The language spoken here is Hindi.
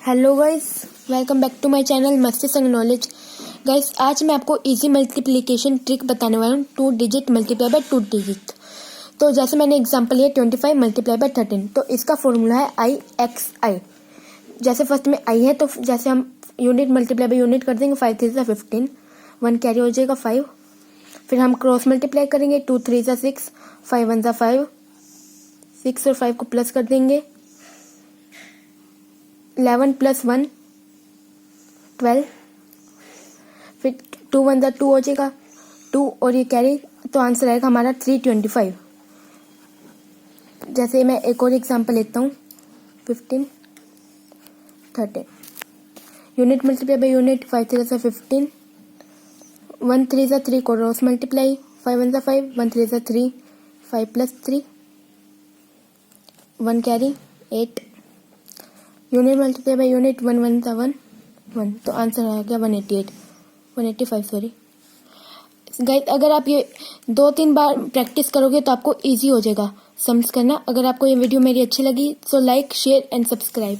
Hello guys, welcome back to my channel मस्ती संग नॉलेज। गाइस, आज मैं आपको इजी मल्टीप्लिकेशन ट्रिक बताने वाला हूँ। 2 डिजिट मल्टीप्लाई बाय 2 डिजिट। तो जैसे मैंने एग्जांपल लिया 25 मल्टीप्लाई बाय 13, तो इसका फॉर्मूला है IXI। जैसे फर्स्ट में आई है तो जैसे हम यूनिट मल्टीप्लाई बाय यूनिट कर देंगे, 5 3 सा 15, 1 कैरी हो जाएगा 5। फिर हम क्रॉस मल्टीप्लाई करेंगे, 2 3 सा 6, 5 1 सा 5, 6 और 5 को प्लस कर देंगे, 11 + 1 12। फिर 2 1 सा 2 हो जाएगा 2 और ये कैरी, तो आंसर आएगा हमारा 325। जैसे मैं एक और एग्जांपल लेता हूँ, 15 13 यूनिट मल्टीप्लाई बाय यूनिट, 5 3 सा 15, 1 3 सा 3 को क्रॉस मल्टीप्लाई, 5 1 सा 5, 1 3 सा 3, 5 + 3, 1 carry 8। Unit multiply by unit, 1 1 सा 1 1, तो आंसर आ गया 185 सॉरी। गाइस, अगर आप ये 2-3 बार प्रैक्टिस करोगे तो आपको इजी हो जाएगा समझ करना। अगर आपको ये वीडियो मेरी अच्छी लगी तो लाइक शेयर एंड सब्सक्राइब।